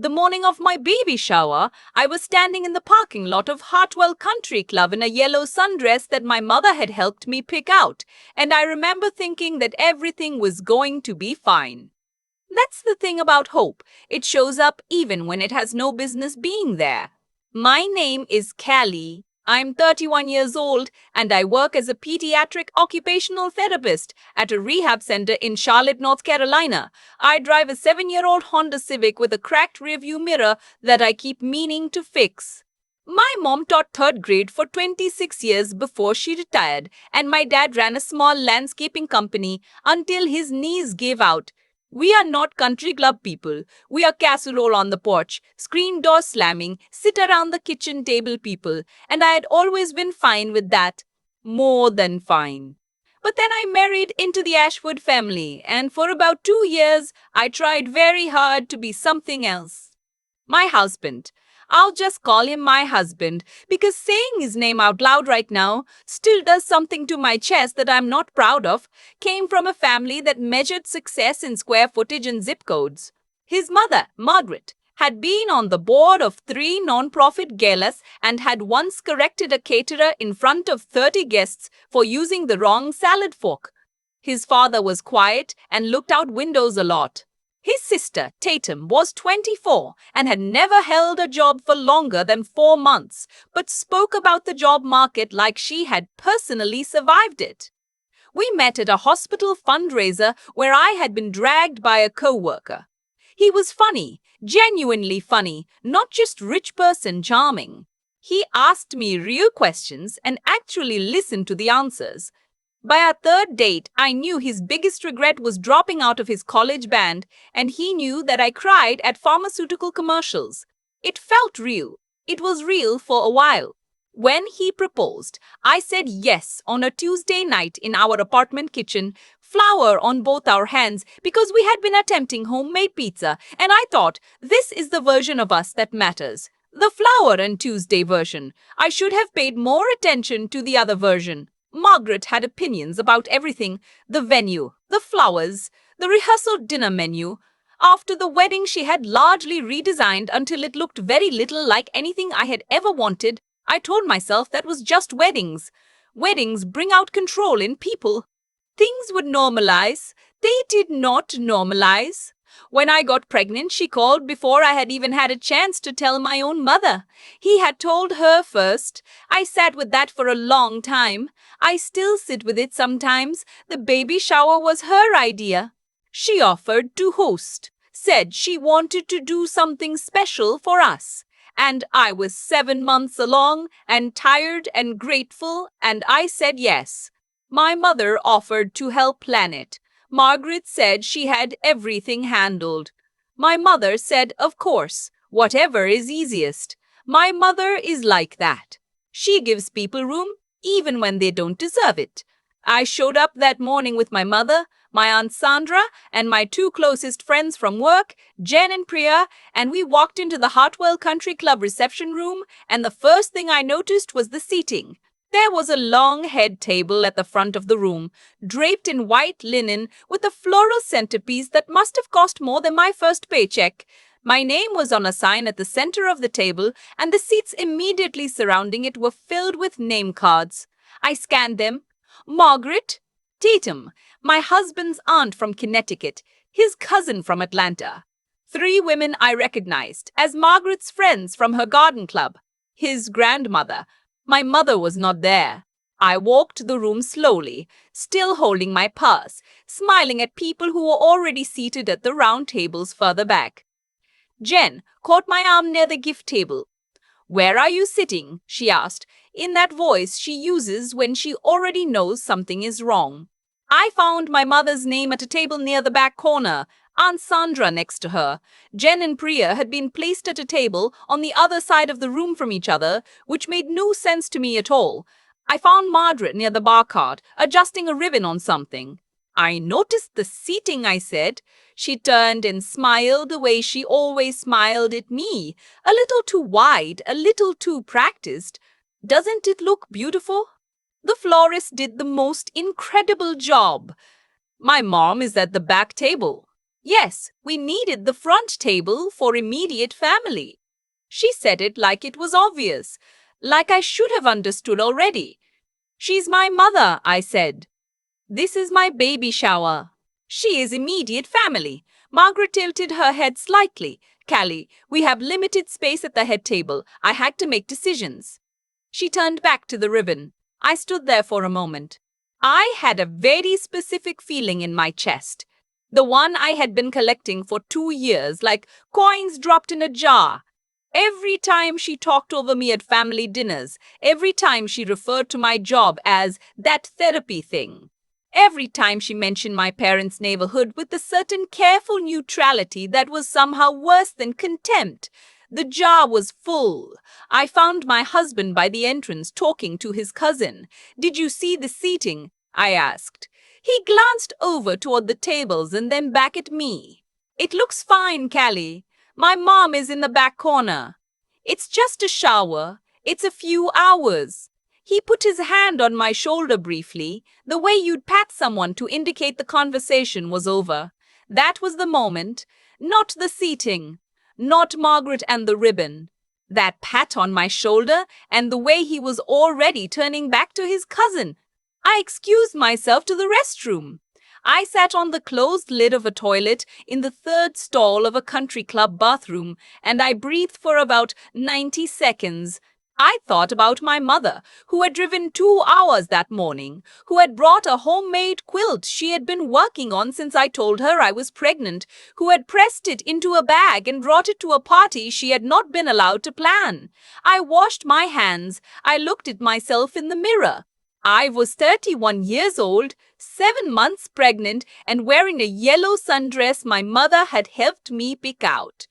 The morning of my baby shower, I was standing in the parking lot of Hartwell Country Club in a yellow sundress that my mother had helped me pick out, and I remember thinking that everything was going to be fine. That's the thing about hope. It shows up even when it has no business being there. My name is Callie. I'm 31 years old and I work as a pediatric occupational therapist at a rehab center in Charlotte, North Carolina. I drive a 7-year-old Honda Civic with a cracked rearview mirror that I keep meaning to fix. My mom taught third grade for 26 years before she retired, and my dad ran a small landscaping company until his knees gave out. We are not country club people. We are casserole on the porch, screen door slamming, sit around the kitchen table people, and I had always been fine with that. More than fine. But then I married into the Ashwood family, and for about 2 years, I tried very hard to be something else. My husband. I'll just call him my husband because saying his name out loud right now still does something to my chest that I'm not proud of. Came from a family that measured success in square footage and zip codes. His mother, Margaret, had been on the board of 3 non-profit galas and had once corrected a caterer in front of 30 guests for using the wrong salad fork. His father was quiet and looked out windows a lot. His sister, Tatum, was 24 and had never held a job for longer than 4 months, but spoke about the job market like she had personally survived it. We met at a hospital fundraiser where I had been dragged by a co-worker. He was funny, genuinely funny, not just rich person charming. He asked me real questions and actually listened to the answers. By our third date, I knew his biggest regret was dropping out of his college band, and he knew that I cried at pharmaceutical commercials. It felt real. It was real for a while. When he proposed, I said yes on a Tuesday night in our apartment kitchen, flour on both our hands because we had been attempting homemade pizza, and I thought, this is the version of us that matters. The flour and Tuesday version. I should have paid more attention to the other version. Margaret had opinions about everything, the venue, the flowers, the rehearsal dinner menu. After the wedding, she had largely redesigned until it looked very little like anything I had ever wanted. I told myself that was just weddings. Weddings bring out control in people. Things would normalize. They did not normalize. When I got pregnant, she called before I had even had a chance to tell my own mother. He had told her first. I sat with that for a long time. I still sit with it sometimes. The baby shower was her idea. She offered to host, said she wanted to do something special for us. And I was 7 months along and tired and grateful, and I said yes. My mother offered to help plan it. Margaret said she had everything handled. My mother said, of course, whatever is easiest. My mother is like that. She gives people room, even when they don't deserve it. I showed up that morning with my mother, my Aunt Sandra, and my 2 closest friends from work, Jen and Priya, and we walked into the Hartwell Country Club reception room, and the first thing I noticed was the seating. There was a long head table at the front of the room, draped in white linen with a floral centerpiece that must have cost more than my first paycheck. My name was on a sign at the center of the table, and the seats immediately surrounding it were filled with name cards. I scanned them. Margaret, Tatum, my husband's aunt from Connecticut, his cousin from Atlanta. 3 women I recognized as Margaret's friends from her garden club. His grandmother. My mother was not there. I walked the room slowly, still holding my purse, smiling at people who were already seated at the round tables further back. Jen caught my arm near the gift table. Where are you sitting? She asked, in that voice she uses when she already knows something is wrong. I found my mother's name at a table near the back corner, Aunt Sandra next to her. Jen and Priya had been placed at a table on the other side of the room from each other, which made no sense to me at all. I found Margaret near the bar cart, adjusting a ribbon on something. I noticed the seating, I said. She turned and smiled the way she always smiled at me, a little too wide, a little too practiced. Doesn't it look beautiful? The florist did the most incredible job. My mom is at the back table. Yes, we needed the front table for immediate family. She said it like it was obvious, like I should have understood already. She's my mother, I said. This is my baby shower. She is immediate family. Margaret tilted her head slightly. Callie, we have limited space at the head table. I had to make decisions. She turned back to the ribbon. I stood there for a moment. I had a very specific feeling in my chest. The one I had been collecting for 2 years, like coins dropped in a jar. Every time she talked over me at family dinners, every time she referred to my job as that therapy thing, every time she mentioned my parents' neighborhood with a certain careful neutrality that was somehow worse than contempt. The jar was full. I found my husband by the entrance talking to his cousin. Did you see the seating? I asked. He glanced over toward the tables and then back at me. It looks fine, Callie. My mom is in the back corner. It's just a shower. It's a few hours. He put his hand on my shoulder briefly, the way you'd pat someone to indicate the conversation was over. That was the moment, not the seating, not Margaret and the ribbon. That pat on my shoulder and the way he was already turning back to his cousin. I excused myself to the restroom. I sat on the closed lid of a toilet in the third stall of a country club bathroom, and I breathed for about 90 seconds. I thought about my mother, who had driven 2 hours that morning, who had brought a homemade quilt she had been working on since I told her I was pregnant, who had pressed it into a bag and brought it to a party she had not been allowed to plan. I washed my hands. I looked at myself in the mirror. I was 31 years old, 7 months pregnant, and wearing a yellow sundress my mother had helped me pick out.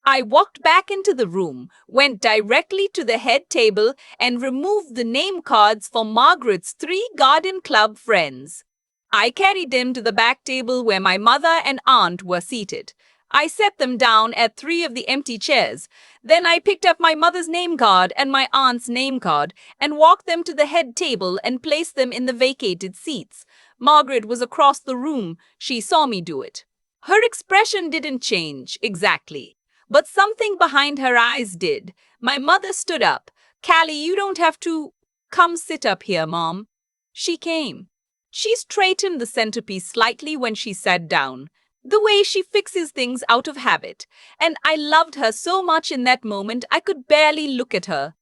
I walked back into the room, went directly to the head table, and removed the name cards for Margaret's 3 garden club friends. I carried them to the back table where my mother and aunt were seated. I set them down at 3 of the empty chairs. Then I picked up my mother's name card and my aunt's name card and walked them to the head table and placed them in the vacated seats. Margaret was across the room. She saw me do it. Her expression didn't change exactly, but something behind her eyes did. My mother stood up. Callie, you don't have to. Come sit up here, Mom. She came. She straightened the centerpiece slightly when she sat down, the way she fixes things out of habit, and I loved her so much in that moment I could barely look at her.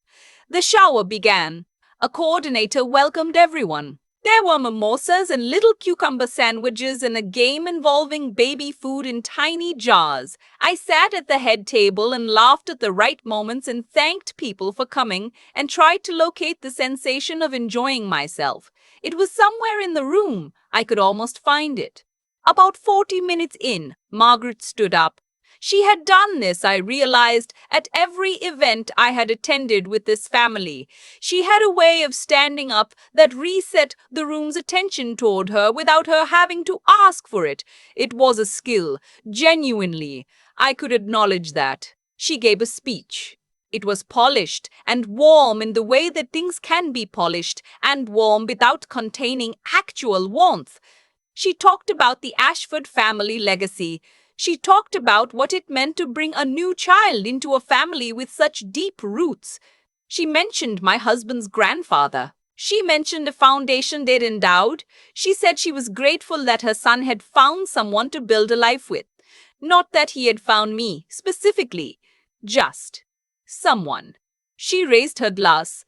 The shower began. A coordinator welcomed everyone. There were mimosas and little cucumber sandwiches and a game involving baby food in tiny jars. I sat at the head table and laughed at the right moments and thanked people for coming and tried to locate the sensation of enjoying myself. It was somewhere in the room. I could almost find it. About 40 minutes in, Margaret stood up. She had done this, I realized, at every event I had attended with this family. She had a way of standing up that reset the room's attention toward her without her having to ask for it. It was a skill, genuinely. I could acknowledge that. She gave a speech. It was polished and warm in the way that things can be polished and warm without containing actual warmth. She talked about the Ashford family legacy. She talked about what it meant to bring a new child into a family with such deep roots. She mentioned my husband's grandfather. She mentioned a foundation they'd endowed. She said she was grateful that her son had found someone to build a life with. Not that he had found me, specifically. Just someone. She raised her glass.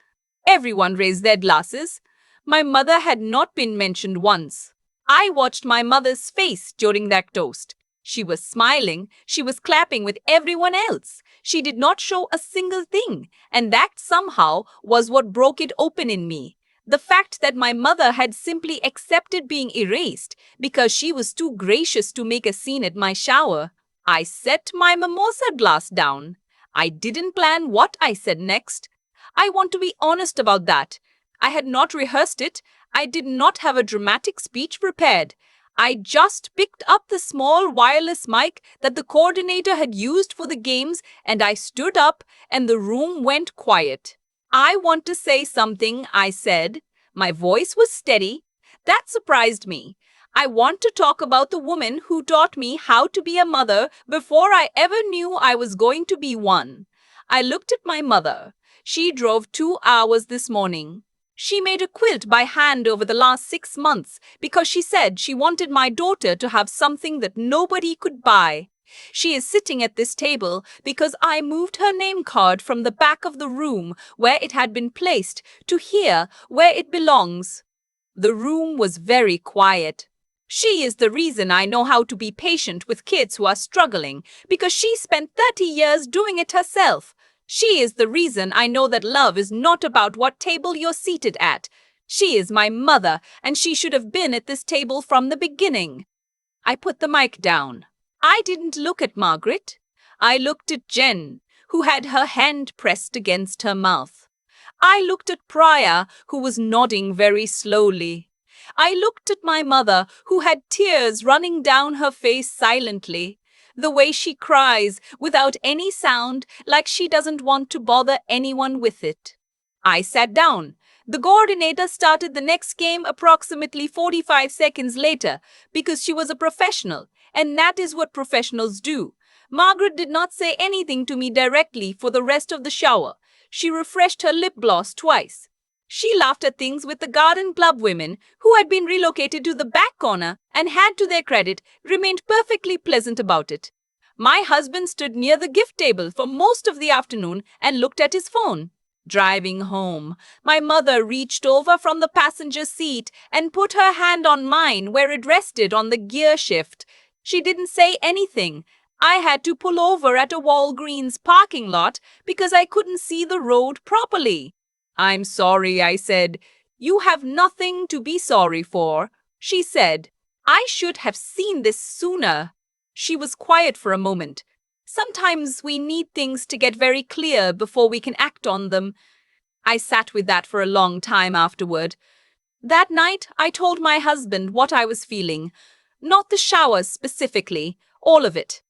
Everyone raised their glasses. My mother had not been mentioned once. I watched my mother's face during that toast. She was smiling. She was clapping with everyone else. She did not show a single thing, and that somehow was what broke it open in me. The fact that my mother had simply accepted being erased because she was too gracious to make a scene at my shower. I set my mimosa glass down. I didn't plan what I said next. I want to be honest about that. I had not rehearsed it. I did not have a dramatic speech prepared. I just picked up the small wireless mic that the coordinator had used for the games and I stood up and the room went quiet. I want to say something, I said. My voice was steady. That surprised me. I want to talk about the woman who taught me how to be a mother before I ever knew I was going to be one. I looked at my mother. She drove 2 hours this morning. She made a quilt by hand over the last 6 months because she said she wanted my daughter to have something that nobody could buy. She is sitting at this table because I moved her name card from the back of the room where it had been placed to here where it belongs. The room was very quiet. She is the reason I know how to be patient with kids who are struggling because she spent 30 years doing it herself. She is the reason I know that love is not about what table you're seated at. She is my mother, and she should have been at this table from the beginning. I put the mic down. I didn't look at Margaret. I looked at Jen, who had her hand pressed against her mouth. I looked at Priya, who was nodding very slowly. I looked at my mother, who had tears running down her face silently. The way she cries without any sound, like she doesn't want to bother anyone with it. I sat down. The coordinator started the next game approximately 45 seconds later because she was a professional, and that is what professionals do. Margaret did not say anything to me directly for the rest of the shower. She refreshed her lip gloss twice. She laughed at things with the garden club women who had been relocated to the back corner and had, to their credit, remained perfectly pleasant about it. My husband stood near the gift table for most of the afternoon and looked at his phone. Driving home, my mother reached over from the passenger seat and put her hand on mine where it rested on the gear shift. She didn't say anything. I had to pull over at a Walgreens parking lot because I couldn't see the road properly. "I'm sorry," I said. "You have nothing to be sorry for," she said. "I should have seen this sooner." She was quiet for a moment. Sometimes we need things to get very clear before we can act on them. I sat with that for a long time afterward. That night, I told my husband what I was feeling. Not the showers specifically, all of it.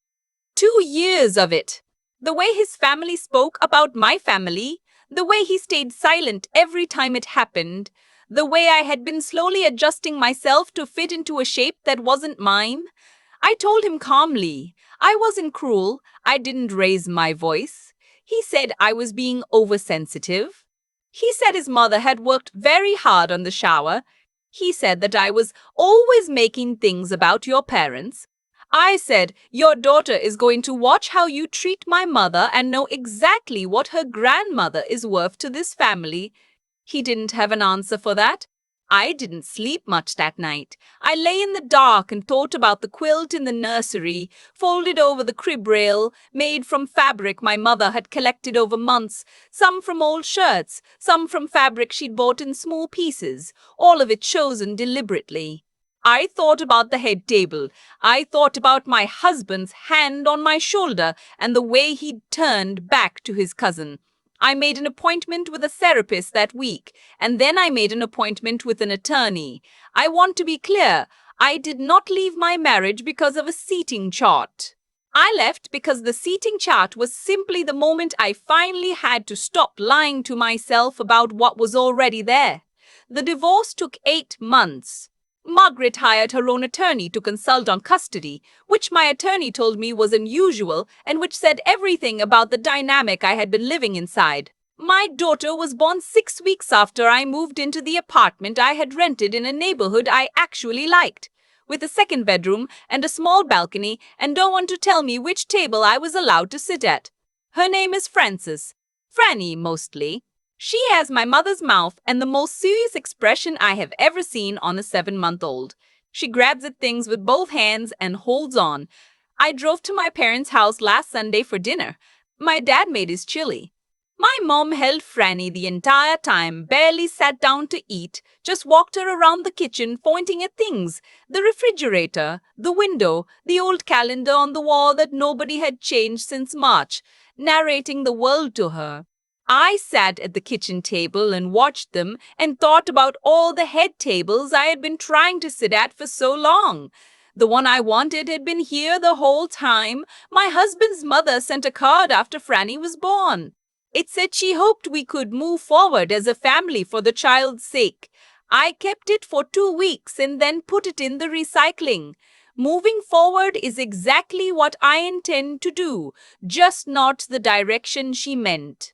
2 years of it. The way his family spoke about my family, the way he stayed silent every time it happened, the way I had been slowly adjusting myself to fit into a shape that wasn't mine. I told him calmly. I wasn't cruel. I didn't raise my voice. He said I was being oversensitive. He said his mother had worked very hard on the shower. He said that I was always making things about your parents. I said, your daughter is going to watch how you treat my mother and know exactly what her grandmother is worth to this family. He didn't have an answer for that. I didn't sleep much that night. I lay in the dark and thought about the quilt in the nursery, folded over the crib rail, made from fabric my mother had collected over months, some from old shirts, some from fabric she'd bought in small pieces, all of it chosen deliberately. I thought about the head table. I thought about my husband's hand on my shoulder and the way he'd turned back to his cousin. I made an appointment with a therapist that week, and then I made an appointment with an attorney. I want to be clear, I did not leave my marriage because of a seating chart. I left because the seating chart was simply the moment I finally had to stop lying to myself about what was already there. The divorce took 8 months. Margaret hired her own attorney to consult on custody, which my attorney told me was unusual and which said everything about the dynamic I had been living inside. My daughter was born 6 weeks after I moved into the apartment I had rented in a neighborhood I actually liked, with a second bedroom and a small balcony, and no one to tell me which table I was allowed to sit at. Her name is Frances. Franny, mostly. She has my mother's mouth and the most serious expression I have ever seen on a 7-month-old. She grabs at things with both hands and holds on. I drove to my parents' house last Sunday for dinner. My dad made his chili. My mom held Franny the entire time, barely sat down to eat, just walked her around the kitchen pointing at things. The refrigerator, the window, the old calendar on the wall that nobody had changed since March, narrating the world to her. I sat at the kitchen table and watched them and thought about all the head tables I had been trying to sit at for so long. The one I wanted had been here the whole time. My husband's mother sent a card after Franny was born. It said she hoped we could move forward as a family for the child's sake. I kept it for 2 weeks and then put it in the recycling. Moving forward is exactly what I intend to do, just not the direction she meant.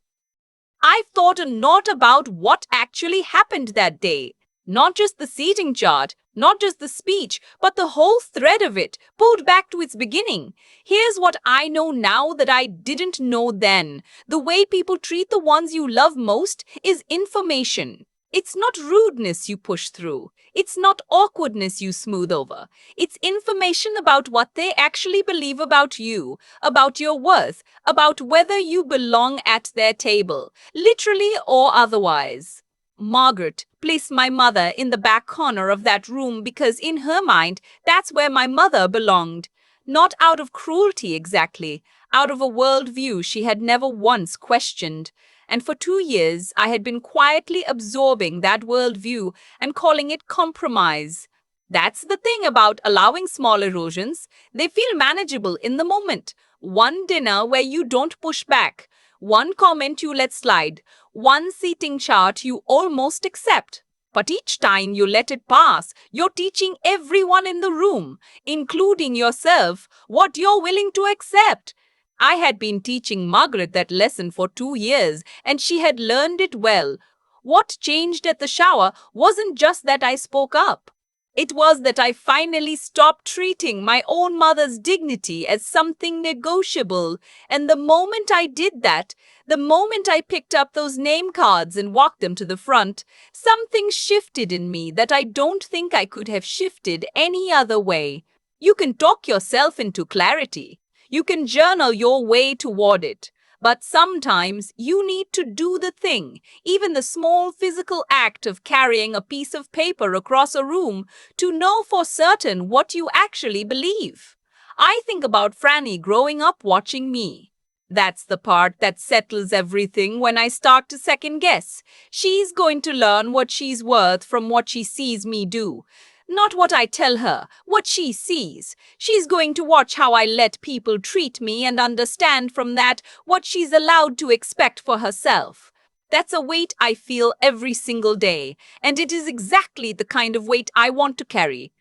I've thought a lot about what actually happened that day. Not just the seating chart, not just the speech, but the whole thread of it, pulled back to its beginning. Here's what I know now that I didn't know then. The way people treat the ones you love most is information. It's not rudeness you push through. It's not awkwardness you smooth over. It's information about what they actually believe about you, about your worth, about whether you belong at their table, literally or otherwise. Margaret placed my mother in the back corner of that room because, in her mind, that's where my mother belonged. Not out of cruelty exactly, out of a worldview she had never once questioned. And for 2 years, I had been quietly absorbing that worldview and calling it compromise. That's the thing about allowing small erosions. They feel manageable in the moment. One dinner where you don't push back, one comment you let slide, one seating chart you almost accept. But each time you let it pass, you're teaching everyone in the room, including yourself, what you're willing to accept. I had been teaching Margaret that lesson for 2 years, and she had learned it well. What changed at the shower wasn't just that I spoke up. It was that I finally stopped treating my own mother's dignity as something negotiable. And the moment I did that, the moment I picked up those name cards and walked them to the front, something shifted in me that I don't think I could have shifted any other way. You can talk yourself into clarity. You can journal your way toward it. But sometimes you need to do the thing, even the small physical act of carrying a piece of paper across a room, to know for certain what you actually believe. I think about Franny growing up watching me. That's the part that settles everything when I start to second guess. She's going to learn what she's worth from what she sees me do. Not what I tell her, what she sees. She's going to watch how I let people treat me and understand from that what she's allowed to expect for herself. That's a weight I feel every single day, and it is exactly the kind of weight I want to carry.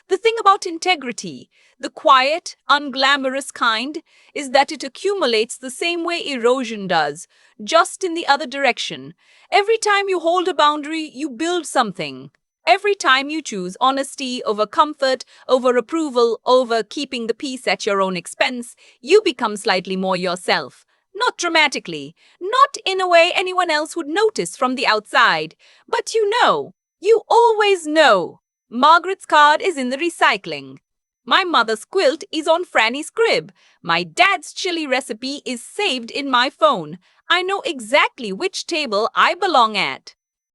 The thing about integrity, the quiet, unglamorous kind, is that it accumulates the same way erosion does, just in the other direction. Every time you hold a boundary, you build something. Every time you choose honesty over comfort, over approval, over keeping the peace at your own expense, you become slightly more yourself. Not dramatically, not in a way anyone else would notice from the outside. But you always know. Margaret's card is in the recycling. My mother's quilt is on Franny's crib. My dad's chili recipe is saved in my phone. I know exactly which table I belong at.